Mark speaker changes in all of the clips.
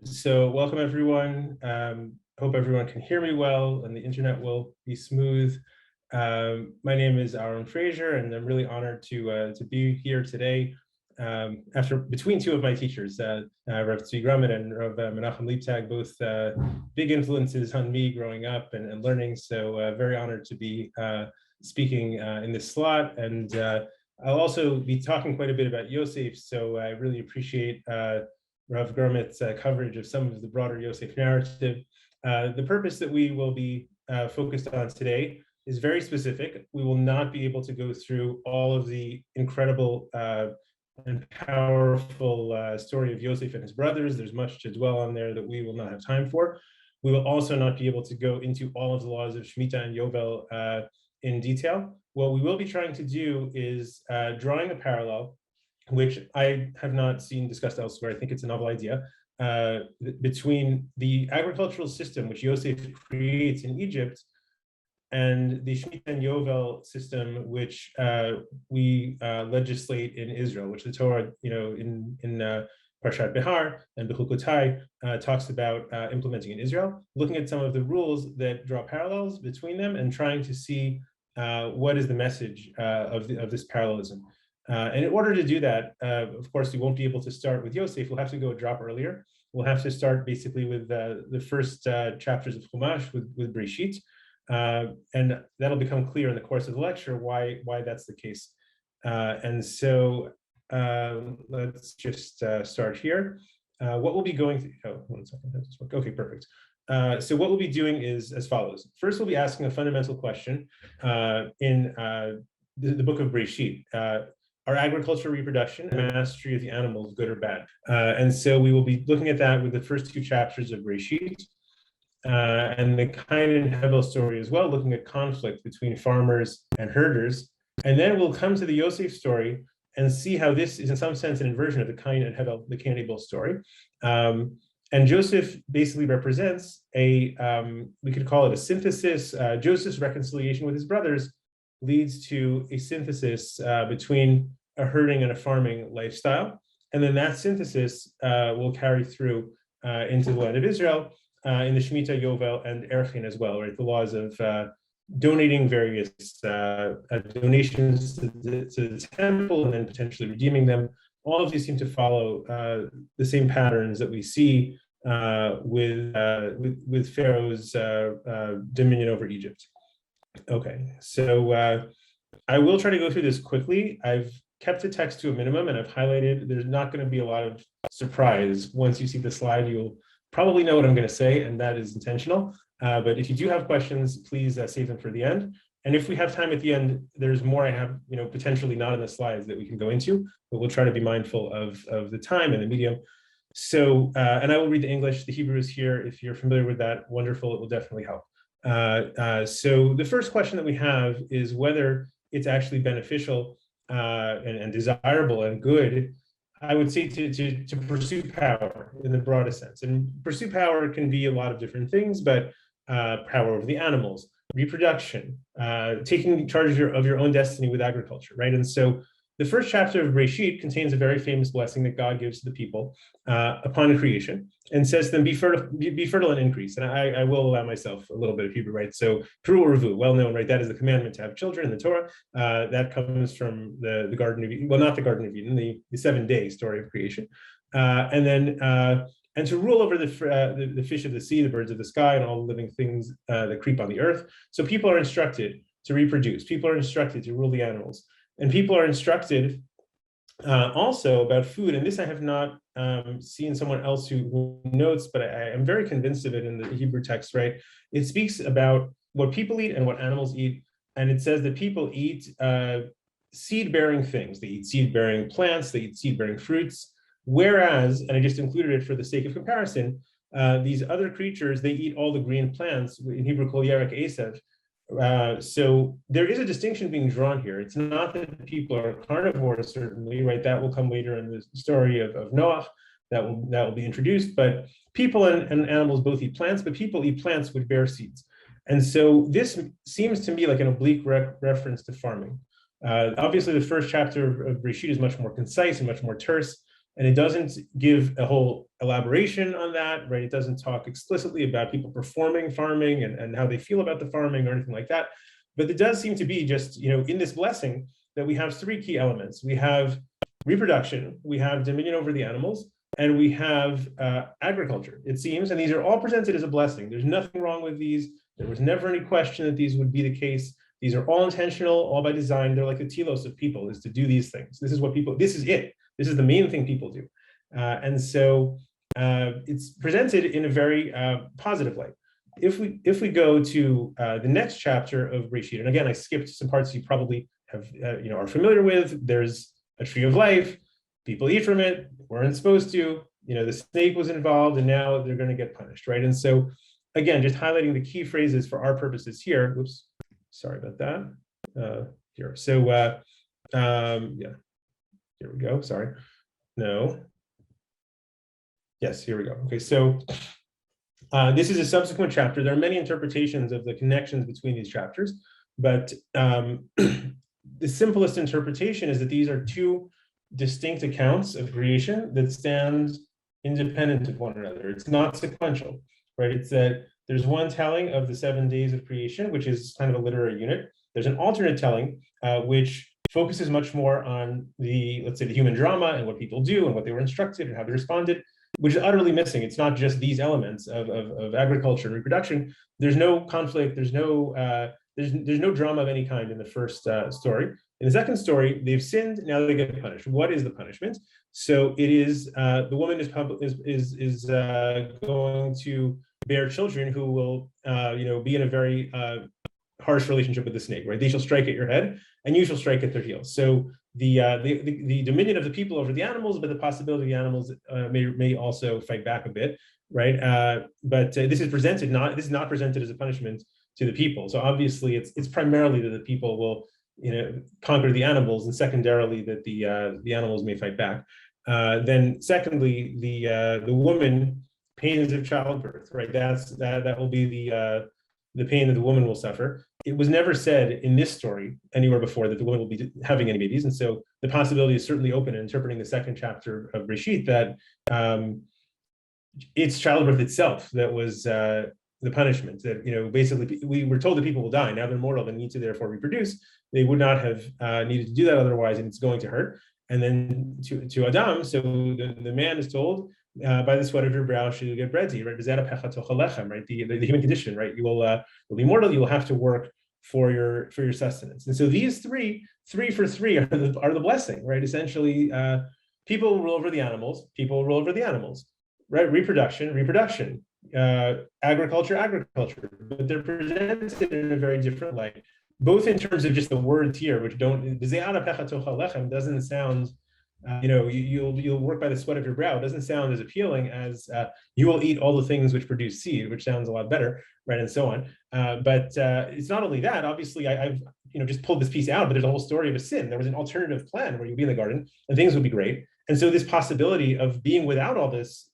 Speaker 1: So welcome everyone. Hope everyone can hear me well and the internet will be smooth. My name is Aharon Frazer, and I'm really honored to be here today between two of my teachers, Rav Tzvi Grumman and Rav Menachem Leibtag, both big influences on me growing up and learning. So very honored to be speaking in this slot. And I'll also be talking quite a bit about Yosef. So I really appreciate Rav Grumman's coverage of some of the broader Yosef narrative. The purpose that we will be focused on today is very specific. We will not be able to go through all of the incredible and powerful story of Yosef and his brothers. There's much to dwell on there that we will not have time for. We will also not be able to go into all of the laws of Shemitah and Yovel in detail. What we will be trying to do is drawing a parallel, which I have not seen discussed elsewhere. I think it's a novel idea, between the agricultural system which Yosef creates in Egypt and the Shemitah and Yovel system which we legislate in Israel, which the Torah, in Parshat Behar and Bechukotai talks about implementing in Israel, looking at some of the rules that draw parallels between them and trying to see what is the message of this parallelism. And in order to do that, of course, we won't be able to start with Yosef. We'll have to go a drop earlier. We'll have to start basically with the first chapters of Chumash with Breshit. And that'll become clear in the course of the lecture why that's the case. And so let's just start here. What we'll be going through, one second, okay, perfect. So what we'll be doing is as follows. First, we'll be asking a fundamental question in the book of Breshit. Are agriculture, reproduction, and mastery of the animals good or bad? And so we will be looking at that with the first two chapters of Breshit, and the Cain and Hevel story as well, looking at conflict between farmers and herders. And then we'll come to the Yosef story and see how this is in some sense an inversion of the Cain and Abel story. And Joseph basically represents we could call it a synthesis. Joseph's reconciliation with his brothers leads to a synthesis between a herding and a farming lifestyle. And then that synthesis will carry through into the land of Israel in the Shemitah, Yovel, and Eritrea as well, right? The laws of donating various donations to the temple and then potentially redeeming them. All of these seem to follow the same patterns that we see with Pharaoh's dominion over Egypt. Okay, so I will try to go through this quickly. I've kept the text to a minimum and I've highlighted. There's not going to be a lot of surprise. Once you see the slide, you'll probably know what I'm going to say, and that is intentional. But if you do have questions, please save them for the end. And if we have time at the end, there's more I have, potentially not in the slides that we can go into, but we'll try to be mindful of the time and the medium. So, and I will read the English. The Hebrew is here. If you're familiar with that, wonderful. It will definitely help. So the first question that we have is whether it's actually beneficial and desirable and good, I would say, to pursue power in the broadest sense. And pursue power can be a lot of different things, but power over the animals, reproduction, taking charge of your own destiny with agriculture, right? And so the first chapter of Breshit contains a very famous blessing that God gives to the people upon creation, and says to them, be fertile and increase. And I will allow myself a little bit of Hebrew, right? So Peru Revu, well known, right? That is the commandment to have children in the Torah. That comes from the Garden of Eden, well, not the Garden of Eden, the 7-day story of creation. And then and to rule over the fish of the sea, the birds of the sky, and all the living things that creep on the earth. So people are instructed to reproduce. People are instructed to rule the animals. And people are instructed also about food. And this I have not seen someone else who notes, but I am very convinced of it in the Hebrew text, right? It speaks about what people eat and what animals eat. And it says that people eat seed-bearing things. They eat seed-bearing plants. They eat seed-bearing fruits. Whereas, and I just included it for the sake of comparison, these other creatures, they eat all the green plants, in Hebrew called Yerek Esav. So there is a distinction being drawn here. It's not that people are carnivores, certainly, right? That will come later in the story of Noach. That will be introduced. But people and animals both eat plants, but people eat plants which bear seeds. And so this seems to me like an oblique reference to farming. Obviously, the first chapter of Breshit is much more concise and much more terse. And it doesn't give a whole elaboration on that, right? It doesn't talk explicitly about people performing farming and how they feel about the farming or anything like that. But it does seem to be just, in this blessing that we have three key elements. We have reproduction, we have dominion over the animals, and we have agriculture, it seems. And these are all presented as a blessing. There's nothing wrong with these. There was never any question that these would be the case. These are all intentional, all by design. They're like the telos of people, is to do these things. This is it. This is the main thing people do. And so it's presented in a very positive light. If we go to the next chapter of Bereshit, and again, I skipped some parts you probably have, are familiar with. There's a tree of life. People eat from it. Weren't supposed to. The snake was involved, and now they're going to get punished, right? And so, again, just highlighting the key phrases for our purposes here. Oops, sorry about that. Here, so yeah, here we go. Sorry, no. Yes, here we go. Okay, so this is a subsequent chapter. There are many interpretations of the connections between these chapters, but the simplest interpretation is that these are two distinct accounts of creation that stand independent of one another. It's not sequential, right? It's that there's one telling of the 7 days of creation, which is kind of a literary unit. There's an alternate telling, which focuses much more on let's say, the human drama and what people do and what they were instructed and how they responded, which is utterly missing. It's not just these elements of agriculture and reproduction. There's no conflict. There's no drama of any kind in the first story. In the second story, they've sinned. Now they get punished. What is the punishment? So it is the woman is going to bear children who will be in a very harsh relationship with the snake. Right? They shall strike at your head, and you shall strike at their heels. So the dominion of the people over the animals, but the possibility the animals may also fight back a bit, right? But this is not presented as a punishment to the people. So obviously, it's primarily that the people will conquer the animals, and secondarily that the animals may fight back. Then secondly, the woman, pains of childbirth, right? That will be the pain that the woman will suffer. It was never said in this story anywhere before that the woman will be having any babies. And so the possibility is certainly open in interpreting the second chapter of Bereshit that it's childbirth itself that was the punishment. That, basically we were told that people will die. Now they're mortal, they need to therefore reproduce. They would not have needed to do that otherwise, and it's going to hurt. And then to Adam, so the man is told, by the sweat of your brow shall you get bread to eat, right? Right? The human condition, right? You will be mortal. You will have to work for your sustenance. And so these three for three are the blessing, right? Essentially, people rule over the animals. People rule over the animals, right? Reproduction. Agriculture. But they're presented in a very different light, both in terms of just the words here, which doesn't sound. You'll work by the sweat of your brow. It doesn't sound as appealing as you will eat all the things which produce seed, which sounds a lot better, right? And so on. But it's not only that. Obviously, I've just pulled this piece out, but there's a whole story of a sin. There was an alternative plan where you'd be in the garden and things would be great. And so this possibility of being without all this,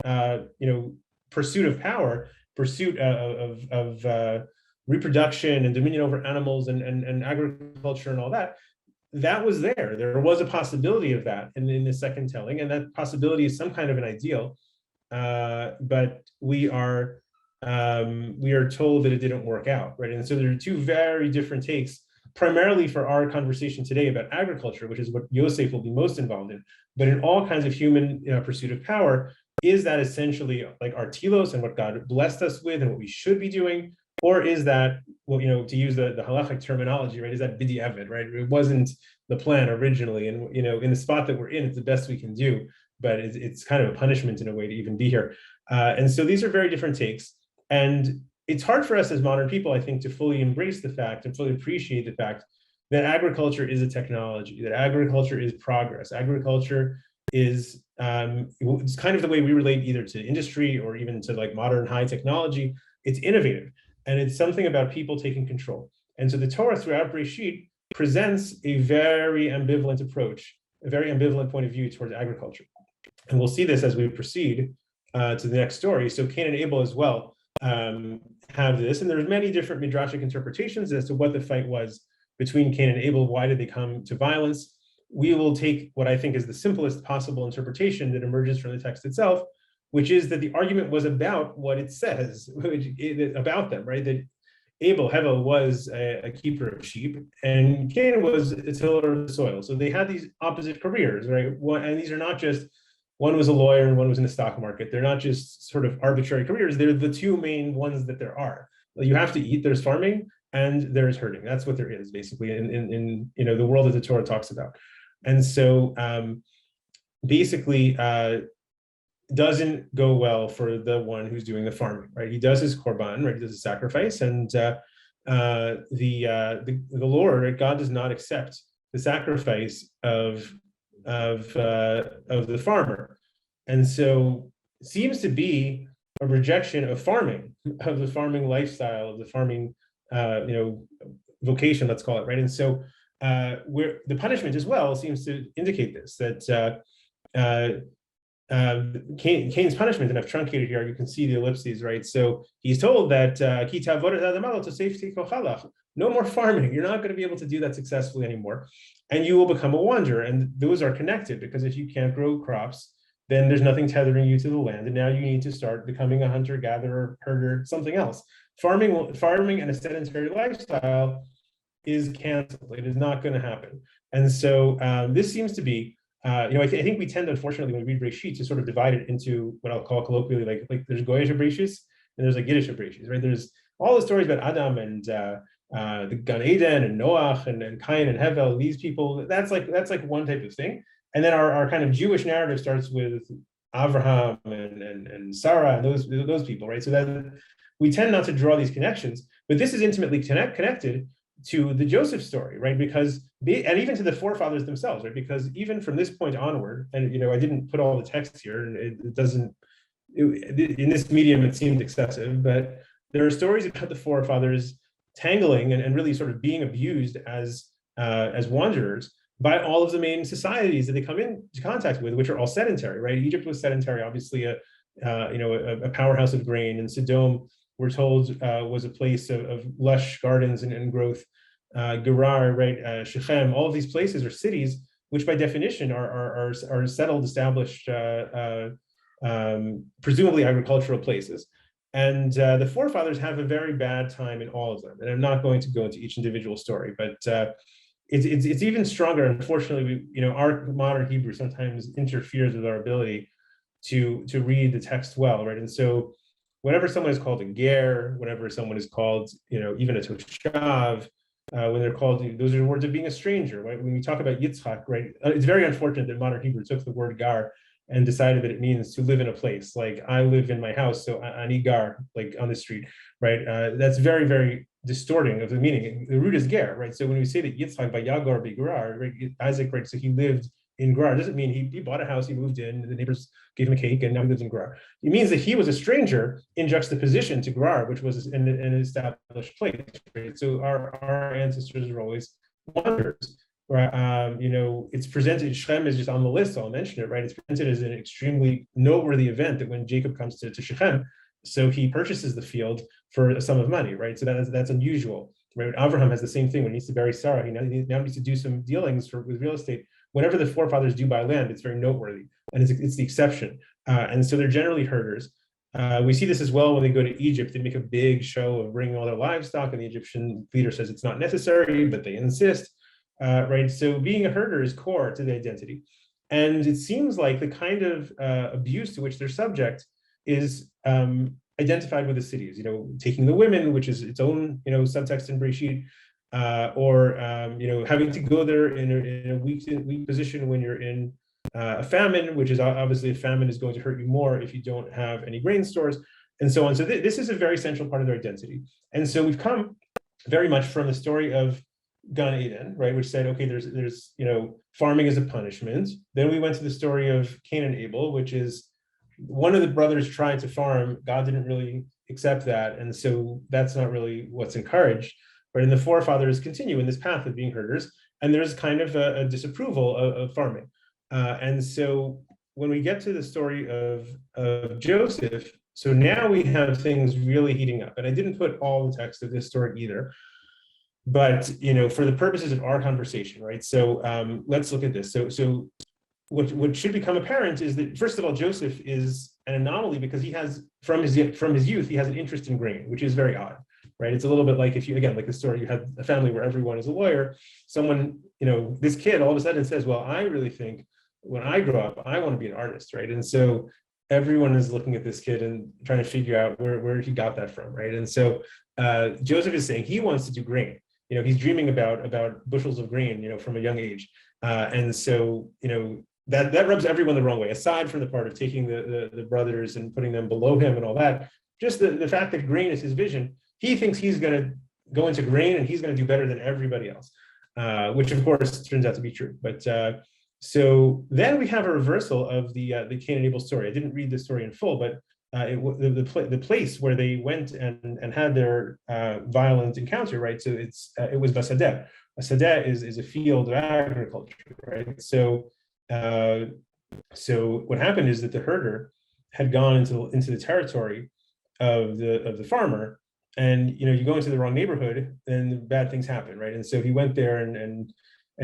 Speaker 1: pursuit of power, pursuit of reproduction and dominion over animals and agriculture and all that. That was there. There was a possibility of that in the second telling, and that possibility is some kind of an ideal. But we are told that it didn't work out, right? And so there are two very different takes, primarily for our conversation today about agriculture, which is what Yosef will be most involved in. But in all kinds of human pursuit of power, is that essentially like our telos and what God blessed us with and what we should be doing? Or is that, to use the halachic terminology, right? Is that b'diavad, right? It wasn't the plan originally, and in the spot that we're in, it's the best we can do, but it's kind of a punishment in a way to even be here. And so these are very different takes, and it's hard for us as modern people, I think, to fully embrace the fact and fully appreciate the fact that agriculture is a technology, that agriculture is progress. Agriculture is it's kind of the way we relate either to industry or even to like modern high technology. It's innovative. And it's something about people taking control. And so the Torah throughout Bereshit presents a very ambivalent approach, a very ambivalent point of view towards agriculture. And we'll see this as we proceed to the next story. So Cain and Abel as well have this. And there's many different midrashic interpretations as to what the fight was between Cain and Abel. Why did they come to violence? we will take what I think is the simplest possible interpretation that emerges from the text itself, which is that the argument was about what it says about them, right? That Hevel was a keeper of sheep, and Cain was a tiller of the soil. So they had these opposite careers, right? And these are not just, one was a lawyer and one was in the stock market. They're not just sort of arbitrary careers. They're the two main ones that there are. You have to eat. There's farming and there's herding. That's what there is basically in the world that the Torah talks about. And so basically, doesn't go well for the one who's doing the farming, right? He does his korban, right? He does his sacrifice, and the Lord, right? God does not accept the sacrifice of the farmer, and so it seems to be a rejection of farming, of the farming lifestyle, of the farming, vocation, let's call it, right? And so where the punishment as well seems to indicate this, that Cain's punishment, and I've truncated here, you can see the ellipses, right? So he's told that no more farming, you're not going to be able to do that successfully anymore, and you will become a wanderer. And those are connected, because if you can't grow crops, then there's nothing tethering you to the land, and now you need to start becoming a hunter, gatherer, herder, something else. Farming and a sedentary lifestyle is canceled. It is not going to happen. And so this seems to be, I think we tend, unfortunately, when we read Breshit, to sort of divide it into what I'll call colloquially, like there's Goyish Breshis and there's like Yiddish Breshis, right? There's all the stories about Adam and the Gan Eden and Noach and Cain and Hevel. These people, that's like one type of thing. And then our kind of Jewish narrative starts with Abraham and Sarah and those people, right? So that we tend not to draw these connections, but this is intimately connected to the Joseph story, right? Because, and even to the forefathers themselves, right? Because even from this point onward, and I didn't put all the text here, and it doesn't, in this medium, it seemed excessive, but there are stories about the forefathers tangling and really sort of being abused as wanderers by all of the main societies that they come into contact with, which are all sedentary, right? Egypt was sedentary, obviously a powerhouse of grain, and Sodom, we're told, was a place of lush gardens and growth. Gerar, right? Shechem, all of these places are cities, which by definition are settled, established, presumably agricultural places. And the forefathers have a very bad time in all of them. And I'm not going to go into each individual story, but it's even stronger. Unfortunately, our modern Hebrew sometimes interferes with our ability to read the text well, right? And so whenever someone is called a ger, whenever someone is called, even a toshav, when they're called, those are words of being a stranger, right? When we talk about Yitzchak, right? It's very unfortunate that modern Hebrew took the word gar and decided that it means to live in a place. Like, I live in my house, so ani gar, like on the street, right? That's very, very distorting of the meaning. The root is ger, right? So when we say that Yitzchak by Yagar be Gerar, right? Isaac, right? So he lived in Gerar. Doesn't mean he bought a house, he moved in, the neighbors gave him a cake, and now he lives in Gerar. It means that he was a stranger in juxtaposition to Gerar, which was an established place, right? So our ancestors were always wanderers. Right? It's presented, Shechem is just on the list, so I'll mention it, right? It's presented as an extremely noteworthy event that when Jacob comes to Shechem, so he purchases the field for a sum of money, right? So that's unusual, right? Abraham has the same thing. When he needs to bury Sarah, he now needs to do some dealings with real estate. Whenever the forefathers do buy land, it's very noteworthy, and it's the exception. And so they're generally herders. We see this as well when they go to Egypt. They make a big show of bringing all their livestock, and the Egyptian leader says it's not necessary, but they insist. Right, so being a herder is core to the identity, and it seems like the kind of abuse to which they're subject is identified with the cities. Taking the women, which is its own subtext in Breshit, or having to go there in a weak position when you're in a famine, which is obviously a famine is going to hurt you more if you don't have any grain stores, and so on. So this is a very central part of their identity, and so we've come very much from the story of Gan Eden, right, which said, okay, there's farming is a punishment. Then we went to the story of Cain and Abel, which is one of the brothers trying to farm. God didn't really accept that, and so that's not really what's encouraged. But in the forefathers continue in this path of being herders, and there's kind of a disapproval of farming. And so when we get to the story of Joseph, so now we have things really heating up. And I didn't put all the text of this story either, But for the purposes of our conversation, right? So let's look at this. So what should become apparent is that, first of all, Joseph is an anomaly because he has, from his youth, he has an interest in grain, which is very odd, right? It's a little bit like if you, again, like the story, you had a family where everyone is a lawyer, someone, this kid all of a sudden says, well, I really think when I grow up, I want to be an artist, right? And so everyone is looking at this kid and trying to figure out where he got that from, right? And so Joseph is saying he wants to do grain. He's dreaming about bushels of grain, from a young age. And so, that rubs everyone the wrong way, aside from the part of taking the brothers and putting them below him and all that. Just the fact that grain is his vision, he thinks he's going to go into grain and he's going to do better than everybody else, which of course turns out to be true. But so then we have a reversal of the Cain and Abel story. I didn't read the story in full, but the place where they went and had their violent encounter, right? So it was Basadeh. A sadeh is a field of agriculture, right? So what happened is that the herder had gone into the territory of the farmer, and you go into the wrong neighborhood, then bad things happen, right? And so he went there and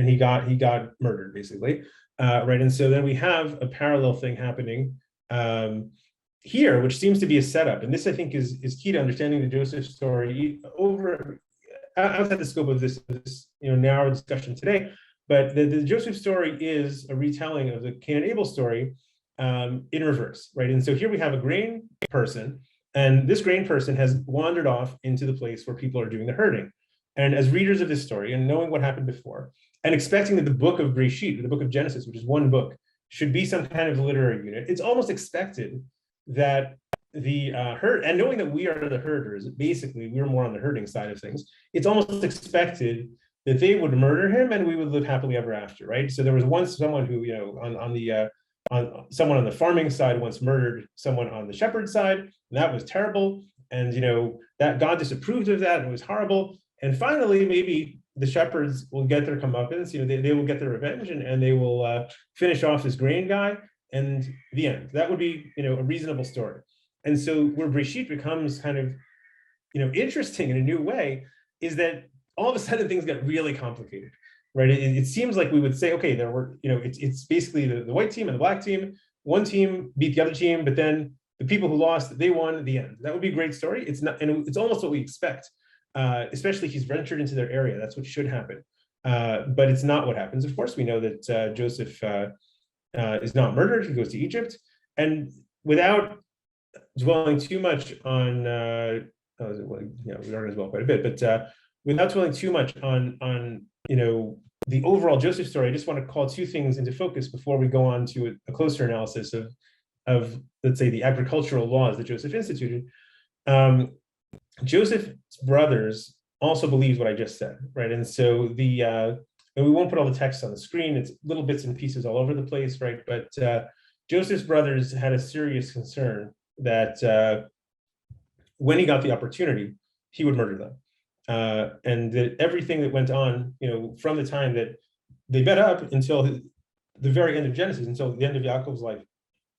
Speaker 1: he got murdered, basically, right? And so then we have a parallel thing happening here, which seems to be a setup, and this I think is key to understanding the Joseph story outside the scope of this narrow discussion today. But the Joseph story is a retelling of the Cain and Abel story in reverse, right? And so here we have a grain person, and this grain person has wandered off into the place where people are doing the herding. And as readers of this story, and knowing what happened before, and expecting that the book of Breshit, the book of Genesis, which is one book, should be some kind of literary unit, it's almost expected that the herd, and knowing that we are the herders, basically we're more on the herding side of things, it's almost expected that they would murder him and we would live happily ever after, right? So there was once someone who, someone on the farming side once murdered someone on the shepherd side, and that was terrible. And that God disapproved of that, and it was horrible. And finally, maybe the shepherds will get their comeuppance, they will get their revenge, and they will finish off this grain guy, and the end. That would be, a reasonable story. And so where Breshit becomes kind of, interesting in a new way is that all of a sudden things get really complicated, right? It seems like we would say, okay, there were, it's basically the white team and the black team. One team beat the other team, but then the people who lost, they won at the end. That would be a great story. It's not, and it's almost what we expect, especially he's ventured into their area. That's what should happen. But it's not what happens. Of course, we know that Joseph is not murdered. He goes to Egypt. And without dwelling too much on, we organize well quite a bit, but without dwelling too much on the overall Joseph story, I just want to call two things into focus before we go on to a closer analysis of let's say the agricultural laws that Joseph instituted. Joseph's brothers also believed what I just said, right? And so and we won't put all the text on the screen, it's little bits and pieces all over the place, right? But Joseph's brothers had a serious concern that when he got the opportunity, he would murder them. And that everything that went on, from the time that they met up until the very end of Genesis, until the end of Yaakov's life,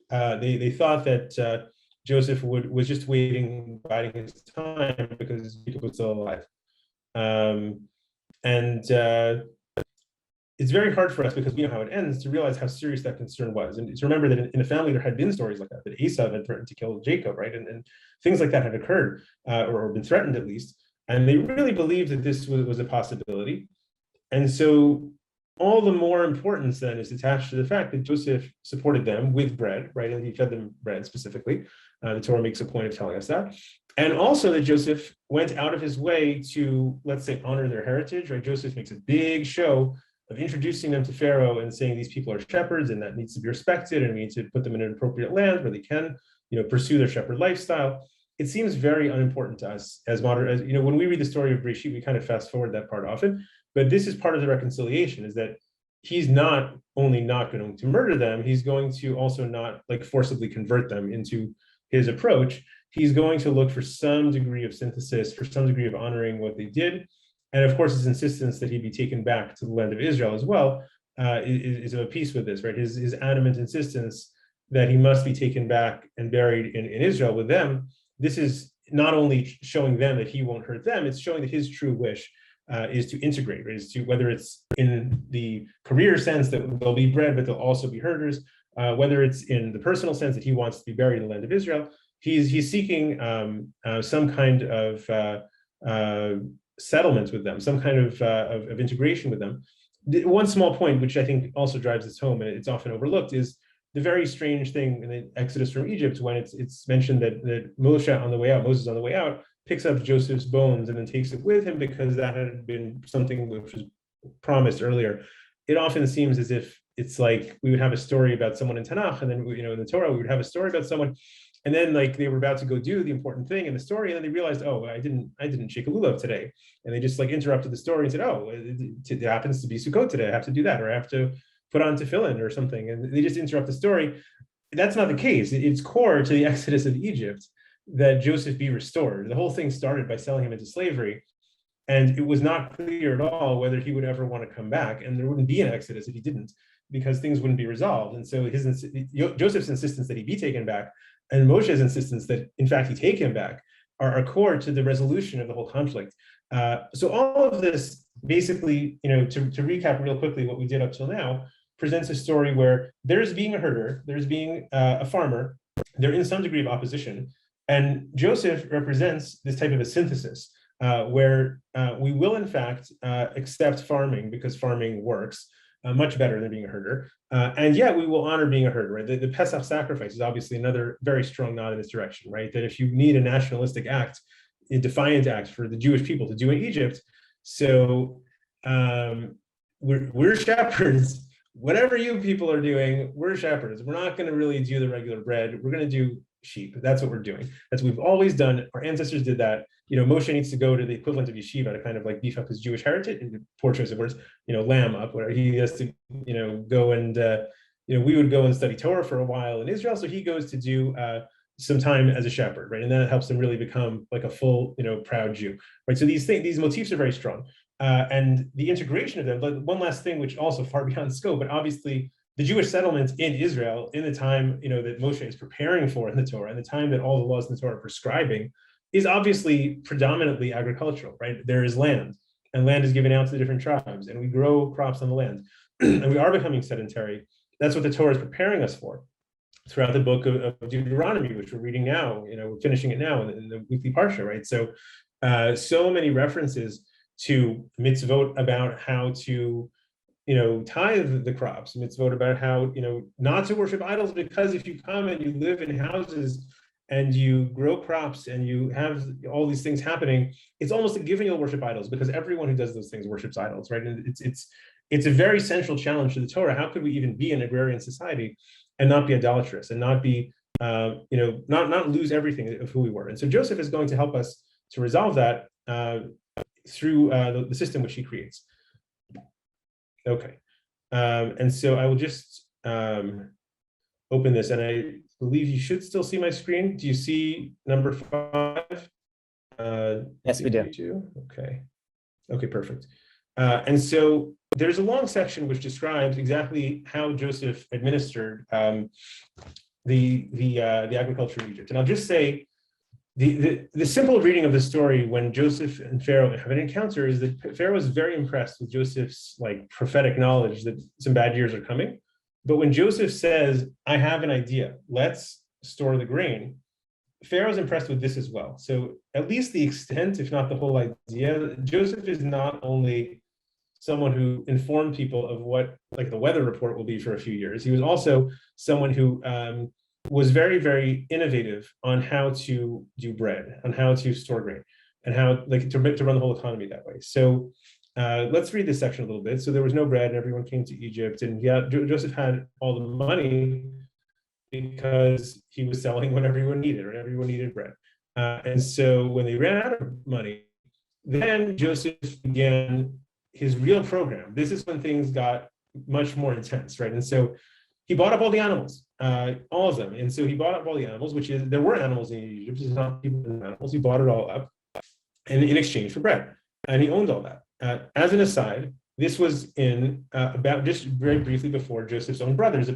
Speaker 1: they thought that Joseph was just biding his time because Jacob was still alive. It's very hard for us, because we know how it ends, to realize how serious that concern was. And to remember that in a family there had been stories like that Esau had threatened to kill Jacob, right? And things like that had occurred, or been threatened at least. And they really believed that this was a possibility. And so all the more importance then is attached to the fact that Joseph supported them with bread, right? And he fed them bread specifically. The Torah makes a point of telling us that. And also that Joseph went out of his way to, let's say, honor their heritage, right? Joseph makes a big show of introducing them to Pharaoh and saying these people are shepherds and that needs to be respected, and we need to put them in an appropriate land where they can, pursue their shepherd lifestyle. It seems very unimportant to us as modern, when we read the story of Breshit, we kind of fast forward that part often, but this is part of the reconciliation, is that he's not only not going to murder them, he's going to also not forcibly convert them into his approach. He's going to look for some degree of synthesis, for some degree of honoring what they did. And of course, his insistence that he be taken back to the land of Israel as well is of a piece with this, right? His adamant insistence that he must be taken back and buried in Israel with them. This is not only showing them that he won't hurt them, it's showing that his true wish is to integrate, right? Is to, whether it's in the career sense that there'll be bread, but there'll also be herders, whether it's in the personal sense that he wants to be buried in the land of Israel, he's seeking some kind of settlement with them, some kind of integration with them. One small point, which I think also drives this home, and it's often overlooked, is the very strange thing in the Exodus from Egypt, when it's mentioned that Moses on the way out, picks up Joseph's bones and then takes it with him because that had been something which was promised earlier. It often seems as if it's like we would have a story about someone in Tanakh, and then in the Torah we would have a story about someone, and then like they were about to go do the important thing in the story, and then they realized, oh, I didn't shake a lulav today, and they just like interrupted the story and said, oh, it happens to be Sukkot today, I have to do that, or I have to put on tefillin or something, and they just interrupt the story. That's not the case. It's core to the Exodus of Egypt that Joseph be restored. The whole thing started by selling him into slavery, and it was not clear at all whether he would ever want to come back, and there wouldn't be an Exodus if he didn't, because things wouldn't be resolved. And so Joseph's insistence that he be taken back, and Moshe's insistence that in fact he take him back, are core to the resolution of the whole conflict. So all of this basically, to recap real quickly what we did up till now, presents a story where there's being a herder, there's being a farmer, they're in some degree of opposition, and Joseph represents this type of a synthesis where we will in fact accept farming because farming works much better than being a herder, and yet we will honor being a herder, right? The Pesach sacrifice is obviously another very strong nod in this direction, right? That if you need a nationalistic act, a defiant act for the Jewish people to do in Egypt, so we're shepherds. Whatever you people are doing, we're shepherds. We're not going to really do the regular bread. We're going to do sheep. That's what we're doing. That's what we've always done. Our ancestors did that. Moshe needs to go to the equivalent of yeshiva to kind of like beef up his Jewish heritage. Poor choice of words. Lamb up. Whatever. He has to, go and we would go and study Torah for a while in Israel. So he goes to do some time as a shepherd, right? And then it helps him really become like a full, proud Jew, right? So these motifs are very strong. And the integration of them, but one last thing, which also far beyond scope, but obviously the Jewish settlement in Israel in the time, that Moshe is preparing for in the Torah, and the time that all the laws in the Torah are prescribing, is obviously predominantly agricultural, right? There is land, and land is given out to the different tribes, and we grow crops on the land, and we are becoming sedentary. That's what the Torah is preparing us for throughout the book of Deuteronomy, which we're reading now, we're finishing it now in the weekly parsha, right? So, so many references to mitzvot about how to, tithe the crops, mitzvot about how, not to worship idols, because if you come and you live in houses and you grow crops and you have all these things happening, it's almost a giving you'll worship idols, because everyone who does those things worships idols, right? And it's a very central challenge to the Torah. How could we even be an agrarian society and not be idolatrous and not be, not lose everything of who we were? And so Joseph is going to help us to resolve that through the system which he creates. Okay, and so I will just open this, and I believe you should still see my screen. Do you see number 5?
Speaker 2: Yes, we do.
Speaker 1: Okay, perfect. And so there's a long section which describes exactly how Joseph administered the agriculture in Egypt. And I'll just say, the simple reading of the story when Joseph and Pharaoh have an encounter is that Pharaoh is very impressed with Joseph's prophetic knowledge that some bad years are coming. But when Joseph says, I have an idea, let's store the grain, Pharaoh's impressed with this as well. So at least the extent, if not the whole idea, Joseph is not only someone who informed people of what the weather report will be for a few years, he was also someone who was very, very innovative on how to do bread, on how to store grain, and how to run the whole economy that way. So let's read this section a little bit. So there was no bread, and everyone came to Egypt, and Joseph had all the money because he was selling what everyone needed, or everyone needed bread. And so when they ran out of money, then Joseph began his real program. This is when things got much more intense, right? And so he bought up all the animals, all of them. And so he bought up all the animals, there were animals in Egypt, it's not people and animals. He bought it all up and in exchange for bread. And he owned all that. As an aside, this was in about just very briefly before Joseph's own brothers,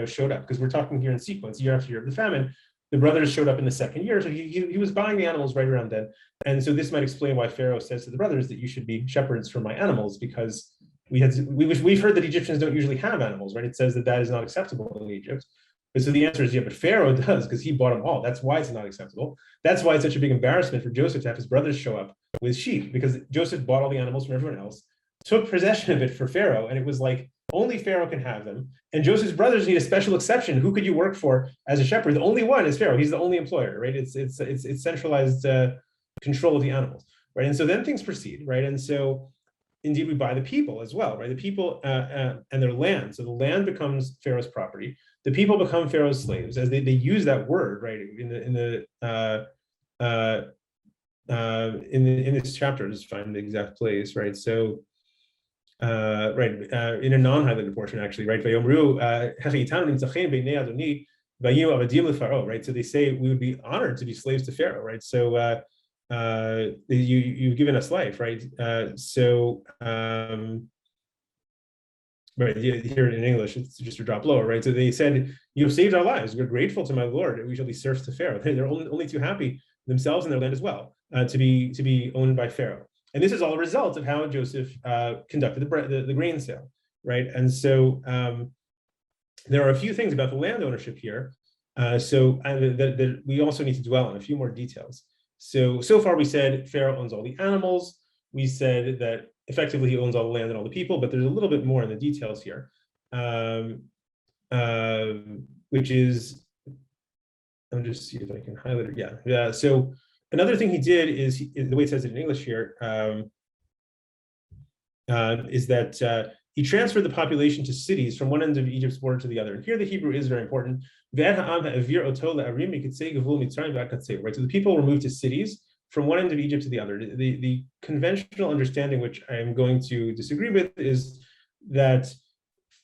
Speaker 1: showed up, because we're talking here in sequence, year after year of the famine. the brothers showed up in the second year, so he was buying the animals right around then. And so this might explain why Pharaoh says to the brothers that you should be shepherds for my animals, because we've heard that Egyptians don't usually have animals, right? It says that is not acceptable in Egypt. But so the answer is, yeah, but Pharaoh does, because he bought them all. That's why it's not acceptable. That's why it's such a big embarrassment for Joseph to have his brothers show up with sheep, because Joseph bought all the animals from everyone else, took possession of it for Pharaoh, and it was like, only Pharaoh can have them. And Joseph's brothers need a special exception. Who could you work for as a shepherd? The only one is Pharaoh. He's the only employer, right? It's centralized control of the animals, right? And so then things proceed, right? And so indeed we buy the people as well, right? The people and their land. So the land becomes Pharaoh's property. The people become Pharaoh's slaves, as they use that word, right? In this chapter, just find the exact place, right? So in a non-highlighted portion, actually, right? Right, so they say we would be honored to be slaves to Pharaoh, right? So you've given us life, right? Right here in English, it's just a drop lower, right? So they said, you have saved our lives. We're grateful to my Lord. We shall be serfs to Pharaoh. They're only too happy themselves and their land as well to be owned by Pharaoh. And this is all a result of how Joseph conducted the grain sale, right? And so there are a few things about the land ownership here. That we also need to dwell on a few more details. So far we said Pharaoh owns all the animals. We said that effectively he owns all the land and all the people, but there's a little bit more in the details here, which is, I'll just see if I can highlight it. Yeah. So another thing he did is, the way it says it in English here, is that he transferred the population to cities from one end of Egypt's border to the other. And here the Hebrew is very important. Right? So the people were moved to cities from one end of Egypt to the other. The conventional understanding, which I am going to disagree with, is that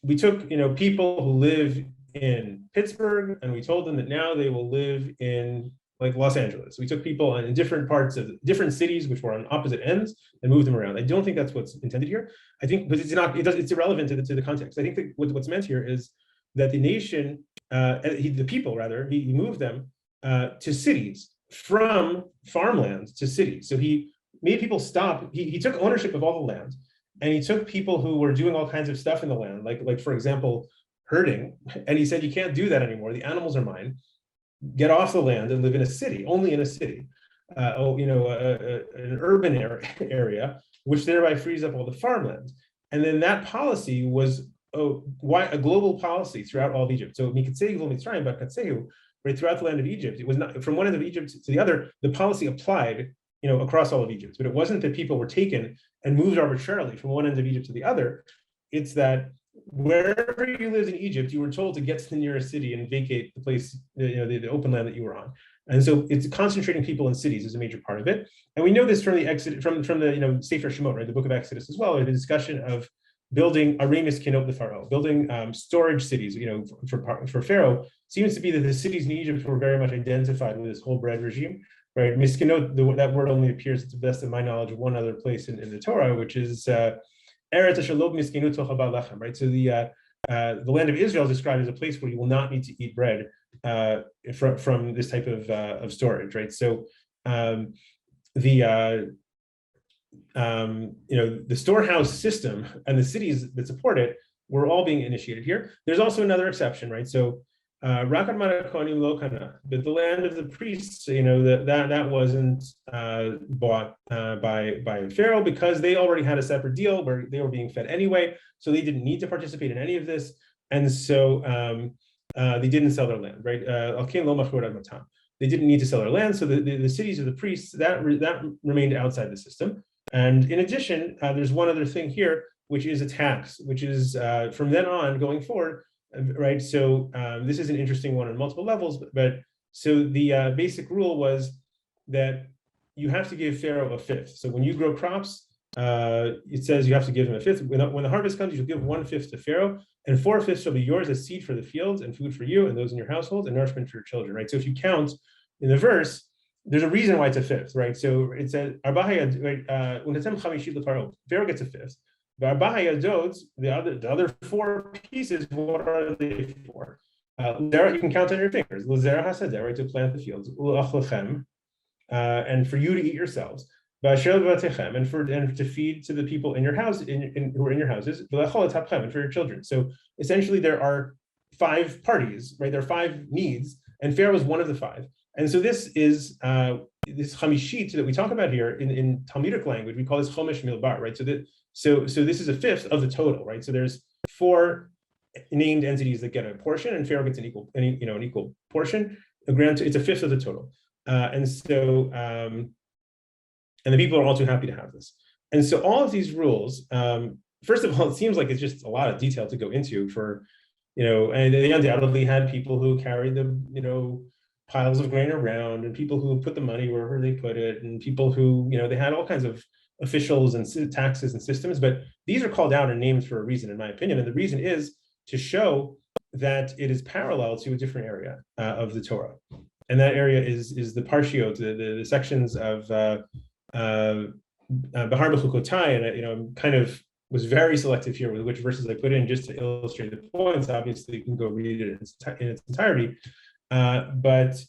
Speaker 1: we took people who live in Pittsburgh and we told them that now they will live in like Los Angeles. We took people in different parts of different cities, which were on opposite ends, and moved them around. I don't think that's what's intended here. I think, but it's irrelevant to the context. I think that what's meant here is that the nation, the people rather, he moved them to cities from farmland to cities. So he made people stop. He took ownership of all the land, and he took people who were doing all kinds of stuff in the land, like for example, herding, and he said, you can't do that anymore. The animals are mine. Get off the land and live in a city, only in a city, an urban area, which thereby frees up all the farmland. And then that policy was a global policy throughout all of Egypt. So right, throughout the land of Egypt, it was not from one end of Egypt to the other. The policy applied, across all of Egypt. But it wasn't that people were taken and moved arbitrarily from one end of Egypt to the other. It's that wherever you lived in Egypt, you were told to get to the nearest city and vacate the place, the open land that you were on. And so it's concentrating people in cities is a major part of it. And we know this from the Exodus, from the Sefer Shemot, right, the book of Exodus as well, or the discussion of building arimis kinot leFaro, building storage cities, for Pharaoh. Seems to be that the cities in Egypt were very much identified with this whole bread regime, right? Miskinot, that word only appears, to the best of my knowledge, one other place in the Torah, which is right? So the land of Israel is described as a place where you will not need to eat bread from this type of storage, right? So the storehouse system and the cities that support it were all being initiated here. There's also another exception, right? So but the land of the priests, that wasn't bought by Pharaoh, because they already had a separate deal where they were being fed anyway, so they didn't need to participate in any of this, and so they didn't sell their land, right? They didn't need to sell their land, so the cities of the priests that remained outside the system. And in addition, there's one other thing here, which is a tax, which is from then on going forward. Right, so this is an interesting one on multiple levels, but so the basic rule was that you have to give Pharaoh a fifth. So when you grow crops, it says you have to give him a fifth. When the harvest comes, you should give 1/5 to Pharaoh, and 4/5 shall be yours as seed for the fields and food for you and those in your household and nourishment for your children. Right. So if you count in the verse, there's a reason why it's a fifth. Right. So it says Pharaoh gets a fifth. The other 4 pieces, what are they for? You can count on your fingers. L'zera hasadeh, right, to plant the fields. U'achlachem, and for you to eat yourselves. And to feed to the people in your house, who are in your houses, and for your children. So essentially, there are 5 parties, right? There are 5 needs, and Pharaoh is one of the 5. And so this is this chamishit that we talk about here in Talmudic language. We call this chomesh milbar, right? So this is a fifth of the total, right? So there's 4 named entities that get a portion, and Pharaoh gets an equal portion. It's a fifth of the total, and the people are all too happy to have this. And so all of these rules, first of all, it seems like it's just a lot of detail to go into for, and they undoubtedly had people who carried the, piles of grain around, and people who put the money wherever they put it, and people who, they had all kinds of officials and taxes and systems, but these are called out and named for a reason, in my opinion. And the reason is to show that it is parallel to a different area of the Torah. And that area is the parshiot, the sections of Bahar B'chukotai, and I'm kind of was very selective here with which verses I put in just to illustrate the points. Obviously, you can go read it in its entirety. But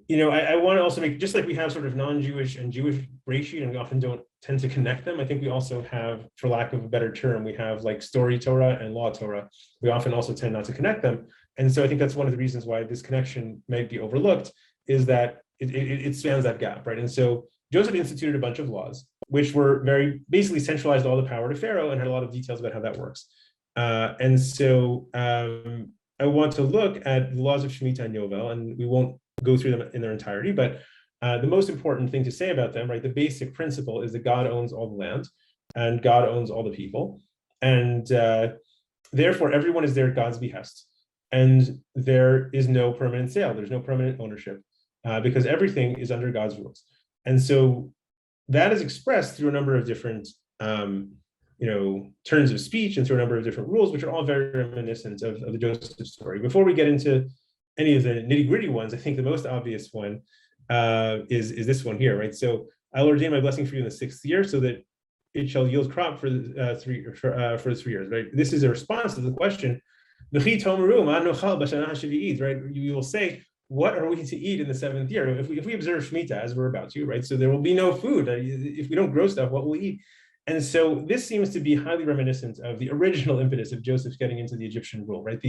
Speaker 1: I want to also make, just like we have sort of non-Jewish and Jewish Breshit, and we often don't tend to connect them. I think we also have, for lack of a better term, we have like story Torah and law Torah. We often also tend not to connect them. And so I think that's one of the reasons why this connection might be overlooked, is that it spans that gap, right? And so Joseph instituted a bunch of laws, which were basically centralized all the power to Pharaoh and had a lot of details about how that works. And so I want to look at the laws of Shemitah and Yovel, and we won't go through them in their entirety, but the most important thing to say about them, right, the basic principle is that God owns all the land and God owns all the people. And therefore, everyone is there at God's behest. And there is no permanent sale. There's no permanent ownership because everything is under God's rules. And so that is expressed through a number of different turns of speech and through a number of different rules, which are all very reminiscent of the Joseph story. Before we get into any of the nitty-gritty ones, I think the most obvious one is this one here, right? So I'll ordain my blessing for you in the 6th year, so that it shall yield crop for the 3 years, right? This is a response to the question, right? You will say, what are we to eat in the 7th year? If we observe Shemitah, as we're about to, right? So there will be no food. If we don't grow stuff, what will we eat? And so this seems to be highly reminiscent of the original impetus of Joseph getting into the Egyptian rule, right?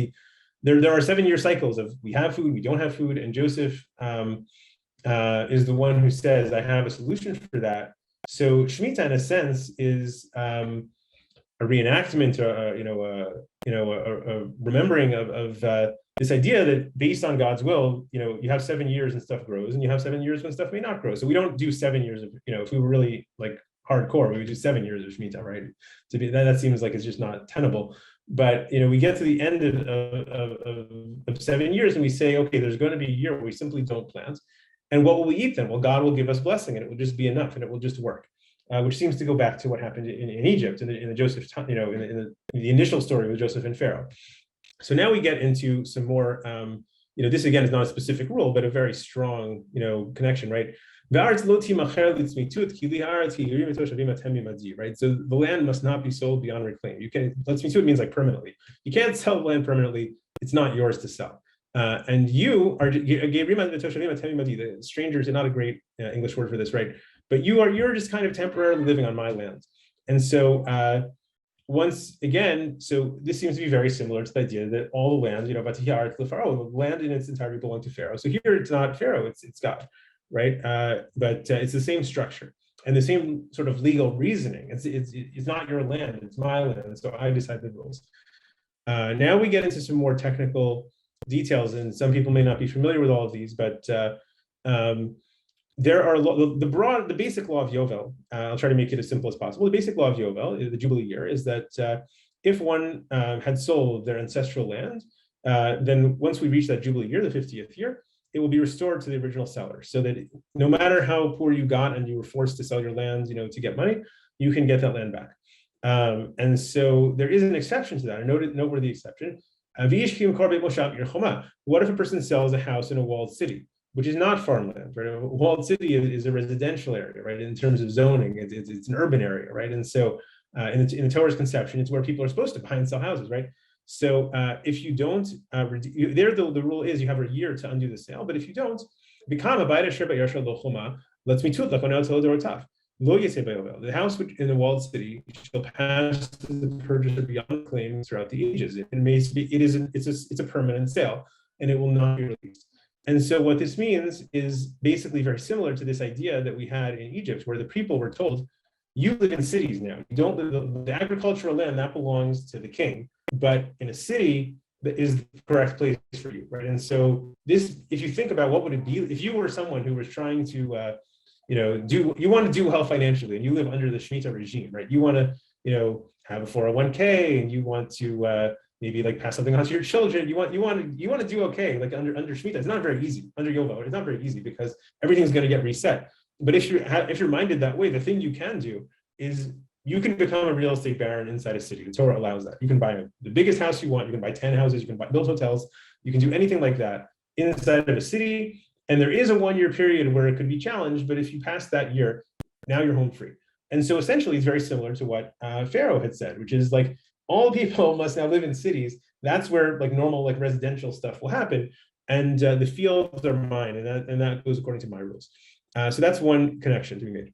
Speaker 1: There are 7-year cycles of we have food, we don't have food, and Joseph is the one who says, I have a solution for that. So Shemitah, in a sense, is a reenactment, a remembering of this idea that based on God's will, you have 7 years and stuff grows, and you have 7 years when stuff may not grow. So we don't do 7 years of, if we were really like hardcore, we would do 7 years of Shemitah, right? That seems like it's just not tenable. But we get to the end of 7 years and we say, okay, there's going to be a year where we simply don't plant. And what will we eat then? Well, God will give us blessing, and it will just be enough, and it will just work. Which seems to go back to what happened in Egypt, in the Joseph, in the initial story with Joseph and Pharaoh. So now we get into some more, this again is not a specific rule, but a very strong, connection, right? Right. So the land must not be sold beyond reclaim. It means like permanently. You can't sell the land permanently. It's not yours to sell. And you are the strangers are not a great English word for this, right? But you're just kind of temporarily living on my land. And so once again, so this seems to be very similar to the idea that all the land, the land in its entirety belonged to Pharaoh. So here it's not Pharaoh, it's God, right? But it's the same structure and the same sort of legal reasoning. It's not your land, it's my land. So I decide the rules. Now we get into some more technical details, and some people may not be familiar with all of these, but there are the basic law of Yovel. I'll try to make it as simple as possible. The basic law of Yovel, the Jubilee year, is that if one had sold their ancestral land, then once we reach that Jubilee year, the 50th year, it will be restored to the original seller, so that no matter how poor you got and you were forced to sell your land, to get money, you can get that land back. And so there is an exception to that, a noteworthy exception. What if a person sells a house in a walled city, which is not farmland, right? A walled city is a residential area, right? In terms of zoning, it's an urban area, right? And so in the Torah's conception, it's where people are supposed to buy and sell houses, right? So if you don't, the rule is you have a year to undo the sale, but if you don't, become a let's me too. The house which in the walled city shall pass to the purchaser beyond claims throughout the ages. It's a permanent sale, and it will not be released. And so what this means is basically very similar to this idea that we had in Egypt, where the people were told, you live in cities now. You don't live the agricultural land that belongs to the king, but in a city that is the correct place for you, right? And so this, if you think about what would it be if you were someone who was trying to, you want to do well financially, and you live under the Shemitah regime, right? You want to, have a 401k, and you want to maybe like pass something on to your children. You want to do okay, like under Shemitah. It's not very easy under Yovel. It's not very easy because everything's going to get reset. But if you're minded that way, the thing you can do is you can become a real estate baron inside a city. The Torah allows that. You can buy the biggest house you want. You can buy 10 houses. You can build hotels. You can do anything like that inside of a city. And there is a 1-year period where it could be challenged. But if you pass that year, now you're home free. And so essentially, it's very similar to what Pharaoh had said, which is like all people must now live in cities. That's where like normal like residential stuff will happen. And the fields are mine. And that goes according to my rules. So that's one connection to be made.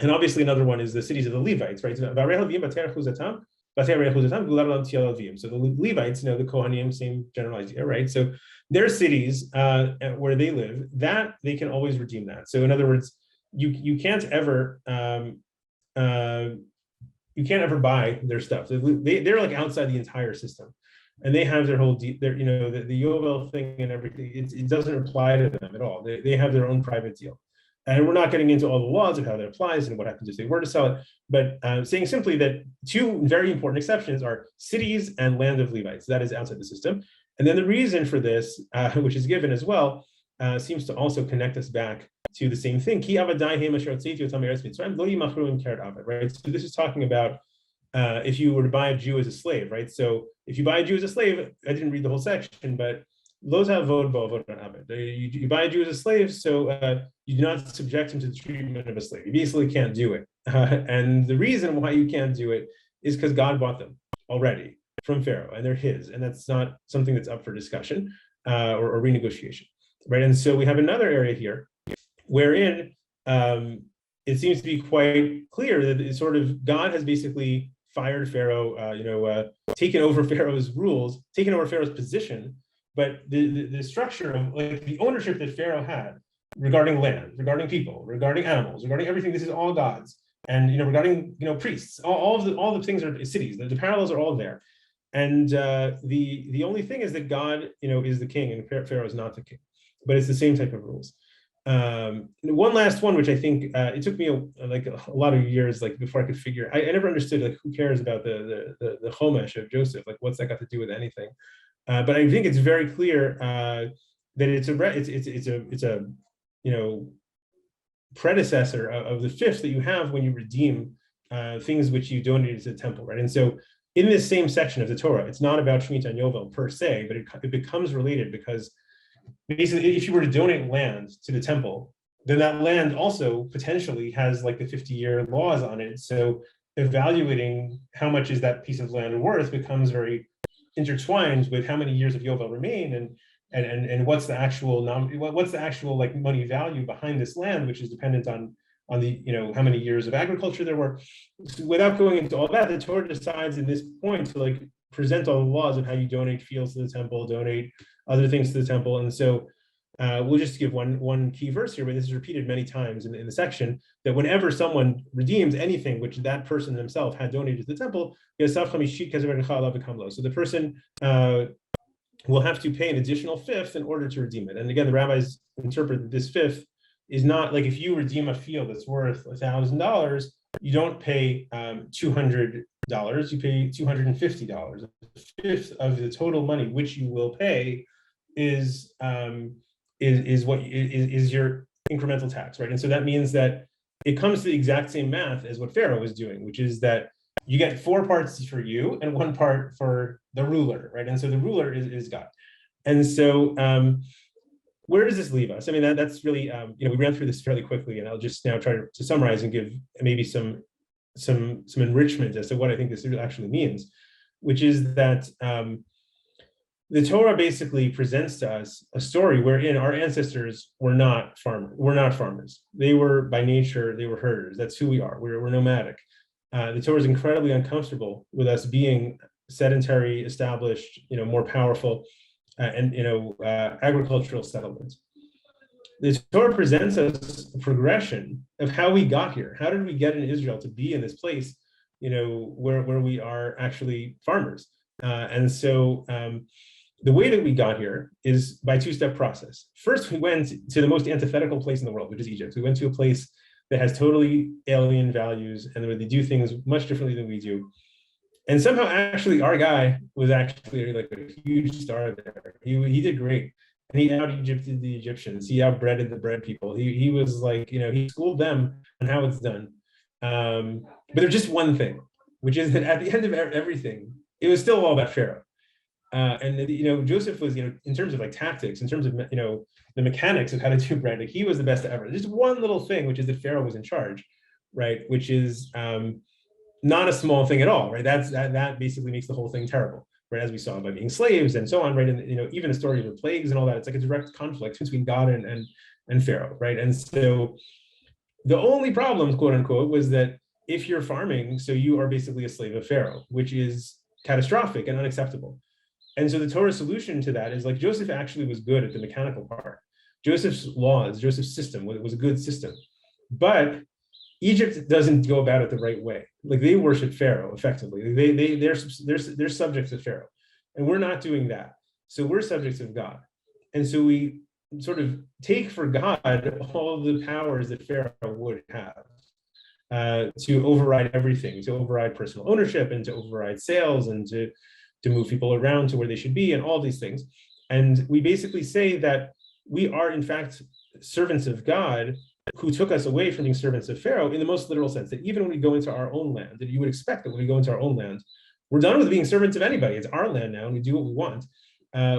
Speaker 1: And obviously another one is the cities of the Levites, right? So the Levites, the Kohanim, same general idea, right? So their cities where they live, that they can always redeem that. So in other words, you can't ever buy their stuff. They're like outside the entire system, and they have their whole the Yovel thing and everything. It doesn't apply to them at all. They have their own private deal. And we're not getting into all the laws of how that applies and what happens if they were to sell it, but saying simply that two very important exceptions are cities and land of Levites. That is outside the system. And then the reason for this, which is given as well, seems to also connect us back to the same thing. Right? So this is talking about if you were to buy a Jew as a slave, right? So if you buy a Jew as a slave, I didn't read the whole section, but you buy a Jew as a slave, so you do not subject him to the treatment of a slave. You basically can't do it. And the reason why you can't do it is because God bought them already from Pharaoh, and they're his. And that's not something that's up for discussion or renegotiation, right? And so we have another area here wherein it seems to be quite clear that it's sort of God has basically fired Pharaoh, taken over Pharaoh's rules, taken over Pharaoh's position. But the structure of like the ownership that Pharaoh had regarding land, regarding people, regarding animals, regarding everything, this is all God's. And regarding priests, all the things are cities. The parallels are all there. And the only thing is that God is the king and Pharaoh is not the king. But it's the same type of rules. One last one, which I think it took me a lot of years before I could figure. I never understood who cares about the Chomesh of Joseph, what's that got to do with anything. But I think it's very clear that it's a predecessor of the fifth that you have when you redeem things which you donated to the temple, right? And so in this same section of the Torah, it's not about Shemitah and Yovel per se, but it becomes related because basically, if you were to donate land to the temple, then that land also potentially has the 50-year laws on it. So evaluating how much is that piece of land worth becomes very intertwined with how many years of Yovel remain and what's the actual money value behind this land, which is dependent on the how many years of agriculture there were. So without going into all that, the Torah decides in this point to present all the laws of how you donate fields to the temple, donate other things to the temple. And so we'll just give one key verse here, but this is repeated many times in the section, that whenever someone redeems anything which that person themselves had donated to the temple, so the person will have to pay an additional fifth in order to redeem it. And again, the rabbis interpret that this fifth is not like if you redeem a field that's worth $1,000, you don't pay $200, you pay $250. A fifth of the total money which you will pay is your incremental tax, right? And so that means that it comes to the exact same math as what Pharaoh was doing, which is that you get 4 parts for you and 1 part for the ruler, right? And so the ruler is God. And so where does this leave us? I mean, that's really, we ran through this fairly quickly, and I'll just now try to summarize and give maybe some enrichment as to what I think this actually means. which is that the Torah basically presents to us a story wherein our ancestors were not farmers. They were by nature, they were herders. That's who we are. We're nomadic. The Torah is incredibly uncomfortable with us being sedentary, established, more powerful, agricultural settlements. The Torah presents us a progression of how we got here. How did we get in Israel to be in this place, where we are actually farmers? The way that we got here is by a two-step process. First, we went to the most antithetical place in the world, which is Egypt. We went to a place that has totally alien values and where they do things much differently than we do. And somehow, actually, our guy was actually like a huge star there. He did great. And he out-Egypted the Egyptians. He outbreaded the bread people. He was like, he schooled them on how it's done. But there's just one thing, which is that at the end of everything, it was still all about Pharaoh. Joseph was, in terms of like tactics, in terms of, the mechanics of how to do bread, like he was the best ever. Just one little thing, which is that Pharaoh was in charge, right? Which is not a small thing at all, right? That basically makes the whole thing terrible, right? As we saw by being slaves and so on, right? And, even the story of the plagues and all that, it's like a direct conflict between God and Pharaoh, right? And so the only problem, quote unquote, was that if you're farming, so you are basically a slave of Pharaoh, which is catastrophic and unacceptable. And so the Torah solution to that is like Joseph actually was good at the mechanical part. Joseph's laws, Joseph's system was a good system. But Egypt doesn't go about it the right way. Like they worship Pharaoh effectively. They're subjects of Pharaoh. And we're not doing that. So we're subjects of God. And so we sort of take for God all the powers that Pharaoh would have to override everything, to override personal ownership and to override sales and to move people around to where they should be and all these things. And we basically say that we are in fact servants of God who took us away from being servants of Pharaoh in the most literal sense, that even when we go into our own land, that you would expect that when we go into our own land, we're done with being servants of anybody. It's our land now and we do what we want.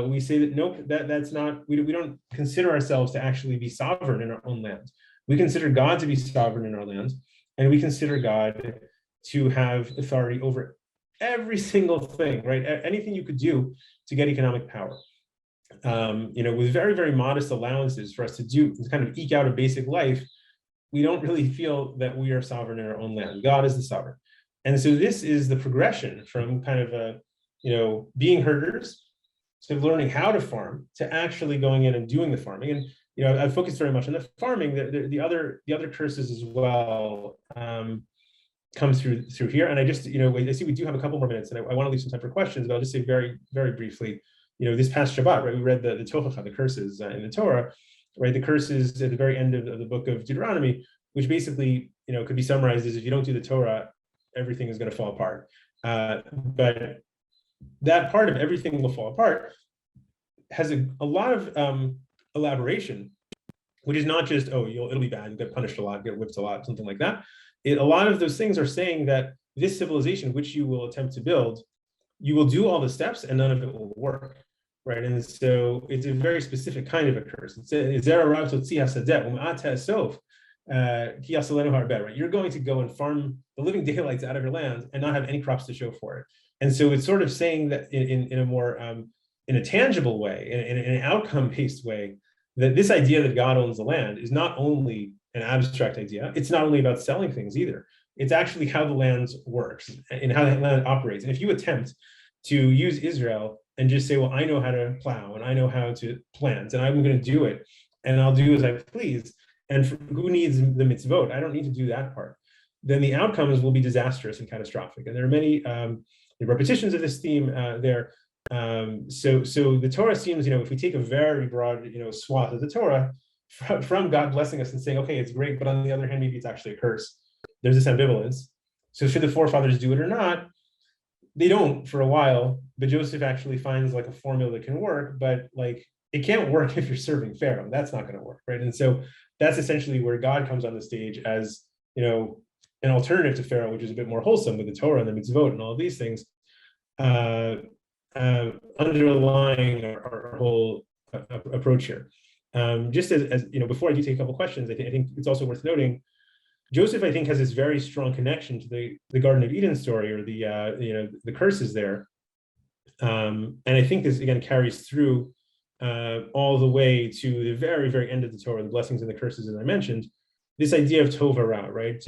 Speaker 1: We say that nope, that's not, we don't consider ourselves to actually be sovereign in our own land. We consider God to be sovereign in our land, and we consider God to have authority over every single thing, right? Anything you could do to get economic power, with very, very modest allowances for us to kind of eke out a basic life, we don't really feel that we are sovereign in our own land. God is the sovereign. And so this is the progression from kind of being herders to learning how to farm to actually going in and doing the farming. And, I focused very much on the farming. The other curses as well come through here. And I just, I see we do have a couple more minutes and I want to leave some time for questions, but I'll just say very, very briefly, this past Shabbat, right, we read the Tochacha, the curses in the Torah, right, the curses at the very end of the book of Deuteronomy, which basically, could be summarized as if you don't do the Torah, everything is going to fall apart. But that part of everything will fall apart has a lot of elaboration, which is not just, it'll be bad, you get punished a lot, get whipped a lot, something like that. A lot of those things are saying that this civilization, which you will attempt to build, you will do all the steps and none of it will work, right? And so it's a very specific kind of a curse. Right? You're going to go and farm the living daylights out of your land and not have any crops to show for it. And so it's sort of saying that in a more, in a tangible way, in an outcome-based way, that this idea that God owns the land is not only an abstract idea. It's not only about selling things either. It's actually how the land works and how the land operates. And if you attempt to use Israel and just say, well, I know how to plow and I know how to plant and I'm going to do it and I'll do as I please. And who needs the mitzvot? I don't need to do that part. Then the outcomes will be disastrous and catastrophic. And there are many repetitions of this theme there. So the Torah seems, if we take a very broad, swath of the Torah, from God blessing us and saying, okay, it's great, but on the other hand, maybe it's actually a curse. There's this ambivalence. So should the forefathers do it or not? They don't for a while, but Joseph actually finds like a formula that can work, but like it can't work if you're serving Pharaoh. That's not going to work, right? And so that's essentially where God comes on the stage as, an alternative to Pharaoh, which is a bit more wholesome with the Torah and the mitzvot and all of these things, underlying our whole approach here. Just as before I do take a couple questions, I think it's also worth noting Joseph, I think, has this very strong connection to the Garden of Eden story, or the curses there. And I think this again carries through all the way to the very, very end of the Torah, the blessings and the curses, as I mentioned. This idea of tov hara, right?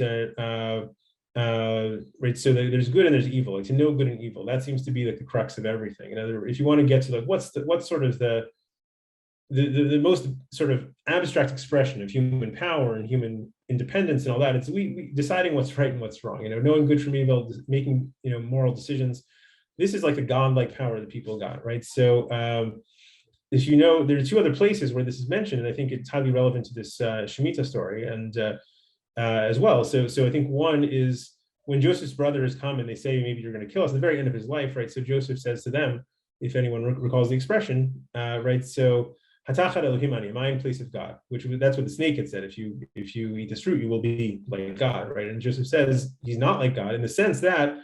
Speaker 1: Right. So there's good and there's evil. Like, to know good and evil, that seems to be like the crux of everything. In other words, if you want to get to like what's sort of the most sort of abstract expression of human power and human independence and all that, it's we deciding what's right and what's wrong. Knowing good from evil, making moral decisions. This is like the godlike power that people got, right? So as you know, there are two other places where this is mentioned, and I think it's highly relevant to this Shemitah story and as well. So I think one is when Joseph's brothers come and they say, maybe you're going to kill us, at the very end of his life, right? So Joseph says to them, if anyone recalls the expression, right? So Hatachat Elohim ani, am I in place of God? That's what the snake had said. If you eat this fruit, you will be like God, right? And Joseph says he's not like God in the sense that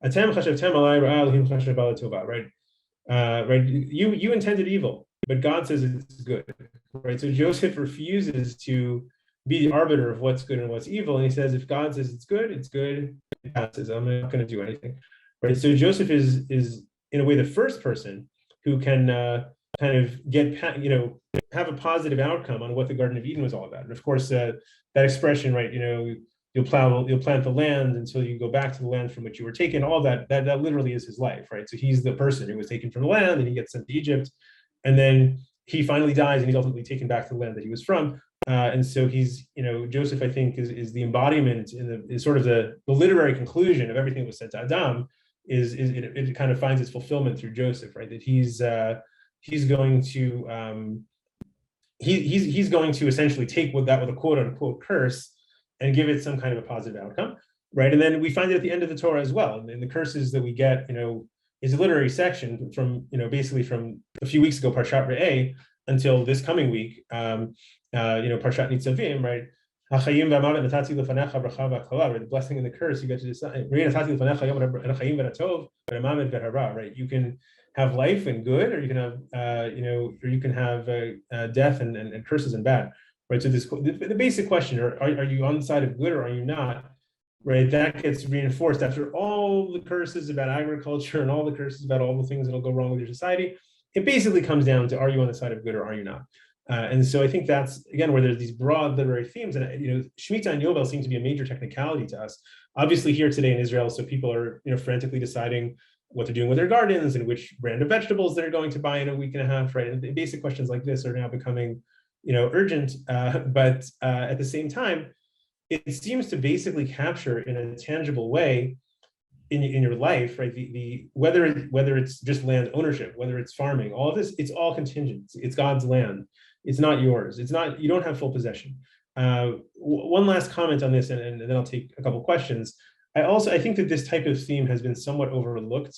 Speaker 1: Atem chashavtem alai ra'a Elohim chashav ala tova, right? Right? You intended evil, but God says it's good, right? So Joseph refuses to be the arbiter of what's good and what's evil, and he says, if God says it's good, it passes. I'm not going to do anything, right? So Joseph is in a way the first person who can kind of get have a positive outcome on what the Garden of Eden was all about. And of course, that expression, right? You'll plant the land until you go back to the land from which you were taken. All that literally is his life, right? So he's the person who was taken from the land, and he gets sent to Egypt, and then he finally dies, and he's ultimately taken back to the land that he was from. And so he's, Joseph, I think, is the embodiment is sort of the literary conclusion of everything that was said to Adam. It kind of finds its fulfillment through Joseph, right? That he's going to he's going to essentially take that with a quote unquote curse and give it some kind of a positive outcome, right? And then we find it at the end of the Torah as well. And the curses that we get, is a literary section from, basically from a few weeks ago, Parshat Re'eh, until this coming week, Parshat Nitzavim, right? The blessing and the curse, you get to decide, right? You can have life and good, or you can have death and curses and bad. Right, so the basic question: are you on the side of good or are you not? Right, that gets reinforced after all the curses about agriculture and all the curses about all the things that'll go wrong with your society. It basically comes down to: are you on the side of good or are you not? And so I think that's again where there's these broad literary themes, and Shemitah and Yovel seem to be a major technicality to us. Obviously, here today in Israel, so people are frantically deciding what they're doing with their gardens and which brand of vegetables they're going to buy in a week and a half. Right, and basic questions like this are now becoming urgent, but at the same time, it seems to basically capture in a tangible way in your life, right? Whether it's just land ownership, whether it's farming, all of this, it's all contingent. It's God's land. It's not yours. It's not. You don't have full possession. One last comment on this, and then I'll take a couple questions. I think that this type of theme has been somewhat overlooked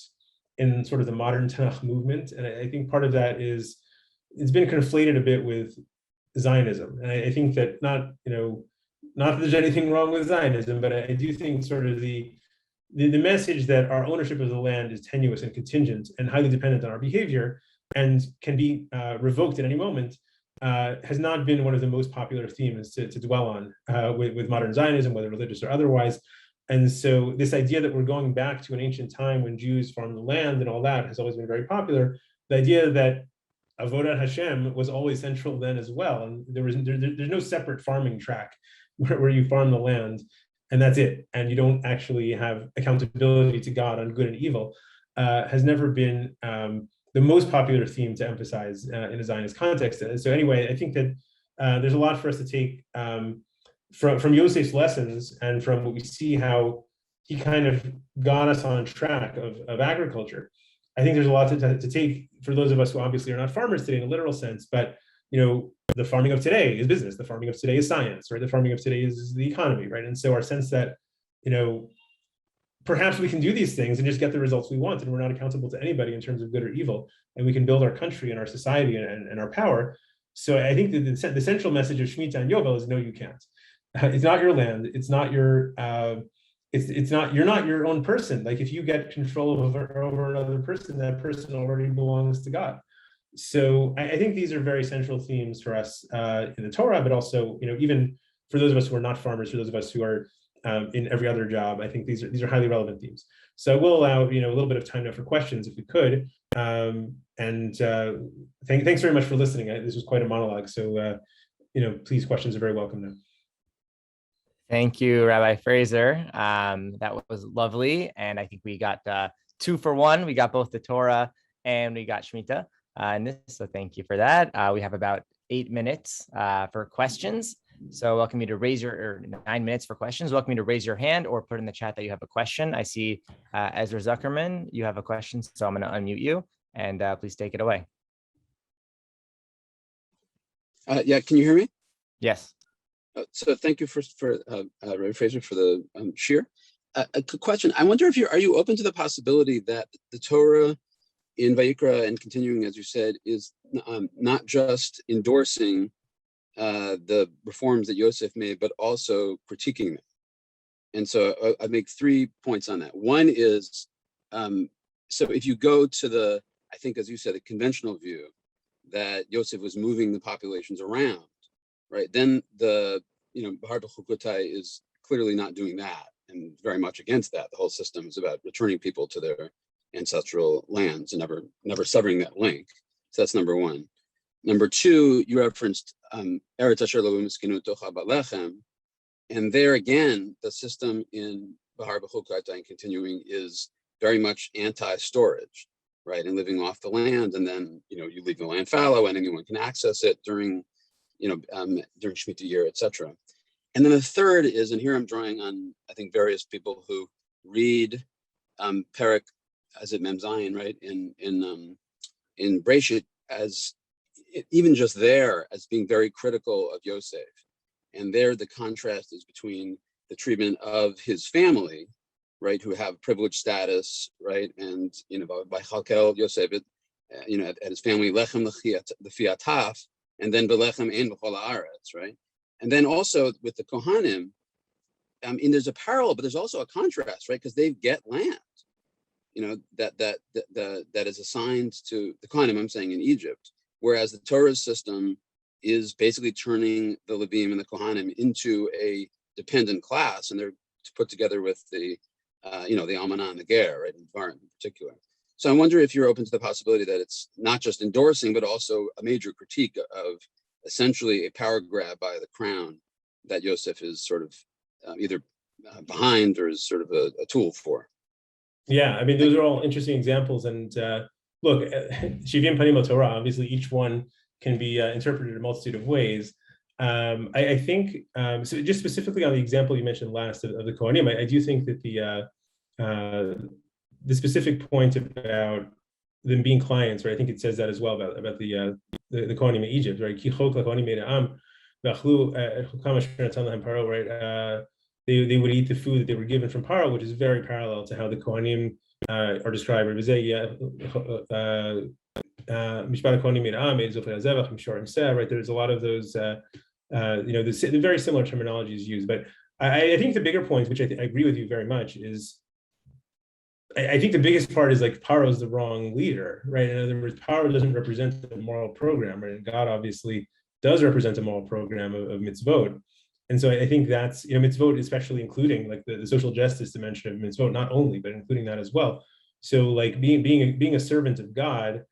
Speaker 1: in sort of the modern Tanakh movement, and I think part of that is it's been conflated a bit with Zionism. And I think that not that there's anything wrong with Zionism, but I do think sort of the message that our ownership of the land is tenuous and contingent and highly dependent on our behavior and can be revoked at any moment has not been one of the most popular themes to dwell on with modern Zionism, whether religious or otherwise. And so this idea that we're going back to an ancient time when Jews farmed the land and all that has always been very popular. The idea that Avodat Hashem was always central then as well, and there's no separate farming track where you farm the land and that's it, and you don't actually have accountability to God on good and evil, has never been the most popular theme to emphasize in a Zionist context. So anyway, I think that there's a lot for us to take from Yosef's lessons and from what we see how he kind of got us on track of agriculture. I think there's a lot to take for those of us who obviously are not farmers today in a literal sense, but the farming of today is business, the farming of today is science, right? The farming of today is the economy, right? And so our sense that perhaps we can do these things and just get the results we want, and we're not accountable to anybody in terms of good or evil, and we can build our country and our society and our power. So I think that the central message of Shemitah and Yovel is no, you can't. It's not your land. It's not your. It's not. You're not your own person. Like if you get control over another person, that person already belongs to God. So I think these are very central themes for us in the Torah, but also even for those of us who are not farmers, for those of us who are in every other job, I think these are highly relevant themes. So we'll allow a little bit of time now for questions if we could. Thanks very much for listening. This was quite a monologue. So please, questions are very welcome now.
Speaker 3: Thank you, Rabbi Frazer. That was lovely, and I think we got 2 for 1. We got both the Torah and we got Shemitah in this. So thank you for that. We have about 8 minutes for questions. So welcome you to raise your 9 minutes for questions. Welcome you to raise your hand or put in the chat that you have a question. I see Ezra Zuckerman, you have a question, so I'm going to unmute you and please take it away.
Speaker 4: Yeah, can you hear me?
Speaker 3: Yes.
Speaker 4: So thank you for Rabbi Frazer for the shir. A question. I wonder if are you open to the possibility that the Torah in Vayikra and continuing, as you said, is not just endorsing the reforms that Yosef made, but also critiquing them. And so I make 3 points on that. One is, so if you go to I think, as you said, the conventional view that Yosef was moving the populations around, right? Then the Bahar B'chukotai is clearly not doing that and very much against that. The whole system is about returning people to their ancestral lands and never severing that link. So that's number one. Number two, you referenced Eretz Asher Lo Miskinu Tocha Balechem, and there again, the system in Bahar B'chukotai and continuing is very much anti-storage, right? And living off the land, and then you leave the land fallow, and anyone can access it during during Shemitah year, etc. And then the third is, and here I'm drawing on I think various people who read Perek as it Mem Zayin, right, in Breshit as even just there as being very critical of Yosef, and there the contrast is between the treatment of his family, right, who have privileged status, right, and by Chalkel Yosef, at his family lechem lefiataf, and then belechem ein b'chol haaretz, right, and then also with the Kohanim, and there's a parallel, but there's also a contrast, right, because they get land, that is assigned to the Kohanim, I'm saying in Egypt, whereas the Torah's system is basically turning the Levim and the Kohanim into a dependent class, and they're put together with the the Almanah and the Ger, right, in Dvarim in particular. So I wonder if you're open to the possibility that it's not just endorsing, but also a major critique of essentially a power grab by the crown that Yosef is sort of either behind or is sort of a tool for.
Speaker 1: Yeah, I mean, those are all interesting examples. And look, Shivim Panim Torah, obviously each one can be interpreted in a multitude of ways. I think, so just specifically on the example you mentioned last of the Kohanim, I do think that the specific point about them being clients, right? I think it says that as well about the Kohanim in Egypt, right? Right? They would eat the food that they were given from Paro, which is very parallel to how the Kohanim are described. Right? There's a lot of those, the very similar terminology is used. But I think the bigger point, which I agree with you very much, is I think the biggest part is like Paro is the wrong leader, right? In other words, Paro doesn't represent a moral program, right? And God obviously does represent a moral program of mitzvot. And so I think that's, mitzvot, especially including like the social justice dimension of mitzvot, not only, but including that as well. So like being a servant of God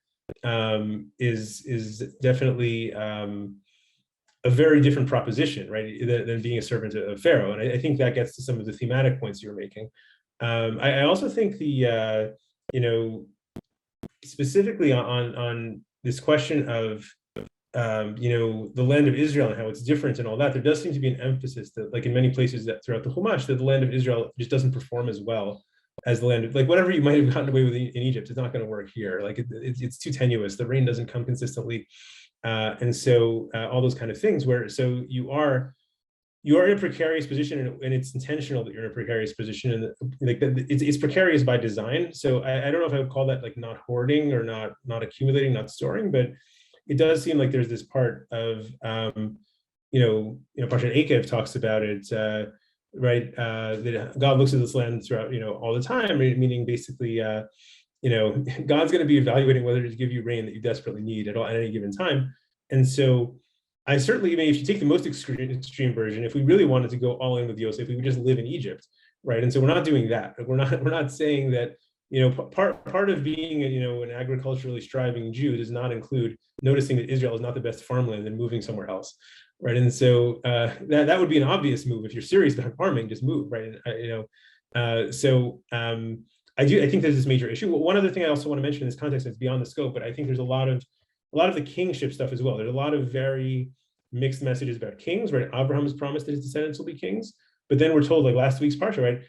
Speaker 1: is definitely a very different proposition, right, than being a servant of Pharaoh. And I think that gets to some of the thematic points you're making. I also think the, specifically on this question of, the land of Israel and how it's different and all that, there does seem to be an emphasis that, like in many places that throughout the Chumash, that the land of Israel just doesn't perform as well as the land of, like whatever you might have gotten away with in Egypt, it's not going to work here. Like it's too tenuous. The rain doesn't come consistently. And so all those kind of things so you are in a precarious position, and it's intentional that you're in a precarious position, and like it's precarious by design. So I don't know if I would call that like not hoarding or not accumulating, not storing, but it does seem like there's this part of, Parshat Akev talks about it, right? That God looks at this land throughout, all the time, meaning basically, God's going to be evaluating whether to give you rain that you desperately need at any given time. And so I certainly, I mean, if you take the most extreme version, if we really wanted to go all in with Yosef, we would just live in Egypt, right? And so we're not doing that. We're not saying that, part of being, an agriculturally striving Jew does not include noticing that Israel is not the best farmland and moving somewhere else, right? And so that would be an obvious move. If you're serious about farming, just move, right? I think there's this major issue. One other thing I also want to mention in this context that's beyond the scope, but I think there's a lot of the kingship stuff as well. There's a lot of very mixed messages about kings, right? Abraham has promised that his descendants will be kings, but then we're told, like last week's parsha, right?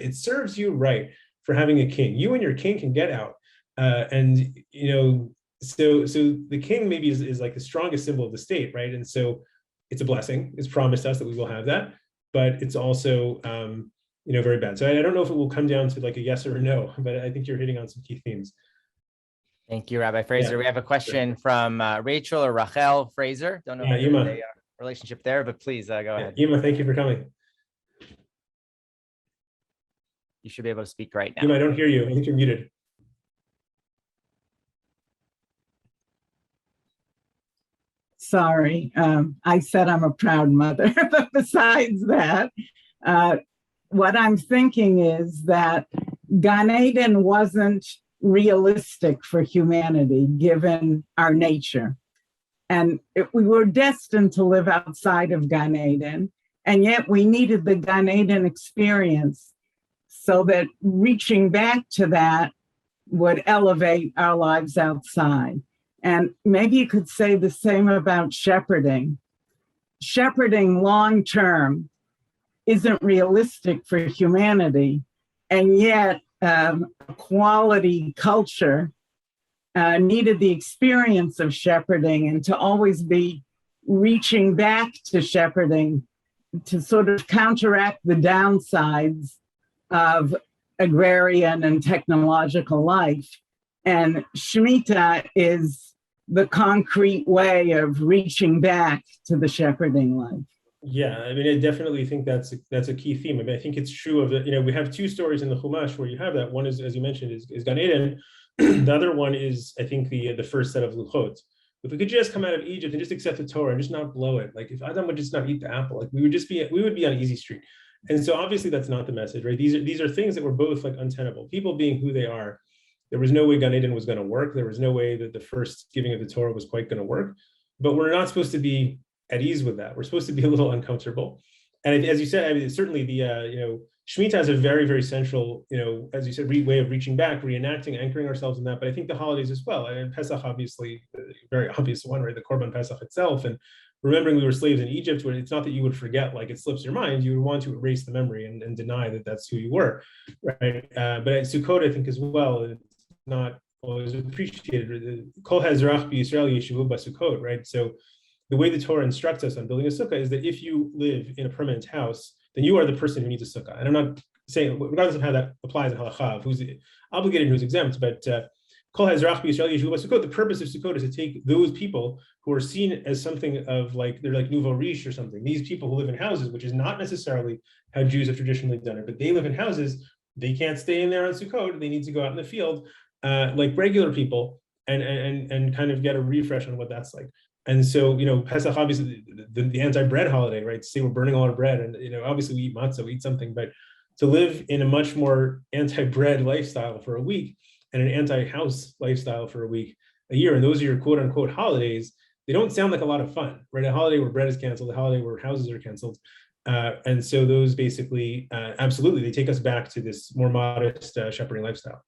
Speaker 1: It serves you right for having a king. You and your king can get out, so the king maybe is like the strongest symbol of the state, right? And so it's a blessing. It's promised us that we will have that, but it's also very bad. So I don't know if it will come down to like a yes or a no, but I think you're hitting on some key themes.
Speaker 3: Thank you, Rabbi Frazer. Yeah, we have a question from Rachel or Rachel Frazer. Don't know the relationship there, but please go ahead.
Speaker 1: Yima, thank you for coming.
Speaker 3: You should be able to speak right now.
Speaker 1: Yima, I don't hear you. I think you're muted.
Speaker 5: Sorry, I said I'm a proud mother, but besides that, what I'm thinking is that Gan Eden wasn't realistic for humanity, given our nature. And we were destined to live outside of Gan Eden, and yet we needed the Gan Eden experience so that reaching back to that would elevate our lives outside. And maybe you could say the same about shepherding. Shepherding long-term isn't realistic for humanity, and yet quality culture needed the experience of shepherding and to always be reaching back to shepherding to sort of counteract the downsides of agrarian and technological life. And Shemitah is the concrete way of reaching back to the shepherding life.
Speaker 1: Yeah, I mean, I definitely think that's a key theme. I mean, I think it's true of the, we have two stories in the Chumash where you have that. One is, as you mentioned, is Gan Eden. The other one is, I think, the first set of Luchot. If we could just come out of Egypt and just accept the Torah and just not blow it, like if Adam would just not eat the apple, like we would be on easy street. And so obviously that's not the message, right? These are things that were both like untenable. People being who they are, there was no way Gan Eden was going to work. There was no way that the first giving of the Torah was quite going to work. But we're not supposed to be at ease with that. We're supposed to be a little uncomfortable. And as you said, I mean, certainly the, Shemitah is a very, very central, as you said, way of reaching back, reenacting, anchoring ourselves in that. But I think the holidays as well. And Pesach, obviously, very obvious one, right? The Korban Pesach itself. And remembering we were slaves in Egypt, where it's not that you would forget, like it slips your mind, you would want to erase the memory and deny that that's who you were, right? But at Sukkot, I think as well, it's not always appreciated. Kol hazrach b'Yisrael yeshuvu b'Sukkot, right? So the way the Torah instructs us on building a sukkah is that if you live in a permanent house, then you are the person who needs a sukkah. And I'm not saying, regardless of how that applies in halakha, who's obligated, who's exempt, but Kol hazrach b'Yisrael yeshuvu b'Sukkot, the purpose of Sukkot is to take those people who are seen as something of like, they're like nouveau riche or something. These people who live in houses, which is not necessarily how Jews have traditionally done it, but they live in houses, they can't stay in there on Sukkot, they need to go out in the field like regular people and kind of get a refresh on what that's like. And so, Pesach, obviously, the anti-bread holiday, right? To say we're burning a lot of bread, and obviously we eat matzah, we eat something, but to live in a much more anti-bread lifestyle for a week and an anti-house lifestyle for a year, and those are your quote-unquote holidays, they don't sound like a lot of fun, right? A holiday where bread is canceled, a holiday where houses are canceled. And so those basically, absolutely, they take us back to this more modest shepherding lifestyle.